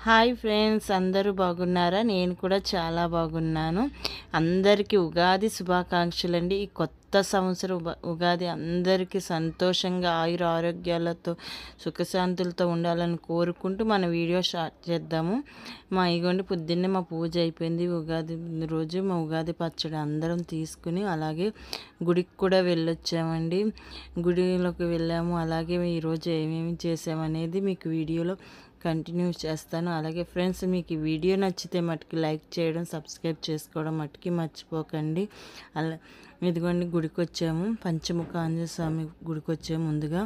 Hi friends, అందరూ బాగున్నారా? నేను కూడా చాలా బాగున్నాను. అందరికీ ఉగాది శుభాకాంక్షలండి. ఈ కొత్త సంవత్సరం ఉగాది అందరికీ సంతోషంగా ఆయుర ఆరోగ్యాలతో సుఖశాంతులతో ఉండాలని కోరుకుంటూ మన వీడియో స్టార్ట్ చేద్దాము. ఇగోండి పొద్దున్నే మా పూజ అయిపోయింది. ఉగాది రోజు మా ఉగాది పచ్చడి అందరం తీసుకుని అలాగే గుడికి కూడా వెళ్ళొచ్చామండి. గుడిలోకి వెళ్ళాము. అలాగే ఈరోజు ఏమేమి చేసామనేది మీకు వీడియోలో కంటిన్యూ చేస్తాను. అలాగే ఫ్రెండ్స్, మీకు ఈ వీడియో నచ్చితే మట్టుకి లైక్ చేయడం, సబ్స్క్రైబ్ చేసుకోవడం మట్టుకి మర్చిపోకండి. అలా ఇదిగోండి గుడికి వచ్చాము. పంచముఖ ఆంజనేయ స్వామి గుడికి వచ్చాము. ముందుగా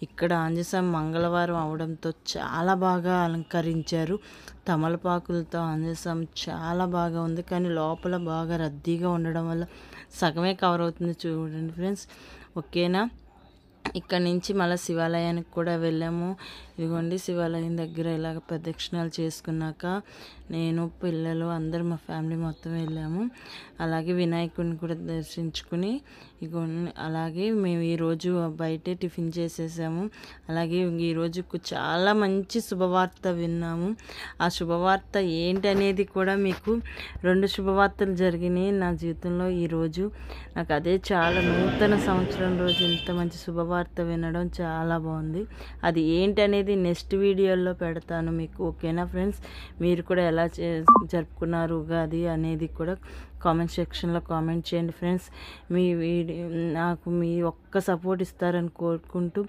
ఇక్కడ ఆంజనేయ స్వామి మంగళవారం అవడంతో చాలా బాగా అలంకరించారు. తమలపాకులతో ఆంజనేయ స్వామి చాలా బాగా ఉంది. కానీ లోపల బాగా రద్దీగా ఉండడం వల్ల సగమే కవర్ అవుతుంది. చూడండి ఫ్రెండ్స్, ఓకేనా. ఇక్కడ నుంచి మళ్ళీ శివాలయానికి కూడా వెళ్ళాము. ఇదిగోండి శివాలయం దగ్గర ఇలాగ ప్రదక్షిణాలు చేసుకున్నాక నేను పిల్లలు అందరూ మా ఫ్యామిలీ మొత్తం వెళ్ళాము. అలాగే వినాయకుడిని కూడా దర్శించుకుని ఇగోండి అలాగే మేము ఈరోజు బయటే టిఫిన్ చేసేసాము. అలాగే ఈరోజు చాలా మంచి శుభవార్త విన్నాము. ఆ శుభవార్త ఏంటనేది కూడా మీకు 2 శుభవార్తలు జరిగినాయి నా జీవితంలో ఈరోజు. నాకు అదే చాలా నూతన సంవత్సరం రోజు ఇంత మంచి శుభవార్త వినడం చాలా బాగుంది. అది ఏంటనేది నెక్స్ట్ వీడియోలో పెడతాను మీకు, ఓకేనా ఫ్రెండ్స్. మీరు కూడా ఎలా జరుపుకున్నారు ఉగాది అనేది కూడా కామెంట్ సెక్షన్లో కామెంట్ చేయండి ఫ్రెండ్స్. మీ వీడియో నాకు మీ ఒక్క సపోర్ట్ ఇస్తారని కోరుకుంటూ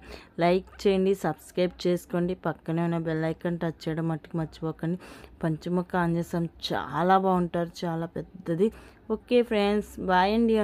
లైక్ చేయండి, సబ్స్క్రైబ్ చేసుకోండి, పక్కనే ఉన్న బెల్ ఐకాన్ టచ్ చేయడం మట్టుకు మర్చిపోకండి. పంచముఖ ఆంజనేయ స్వామి చాలా బాగుంటారు, చాలా పెద్దది. ఓకే ఫ్రెండ్స్, బాయ్ అండి.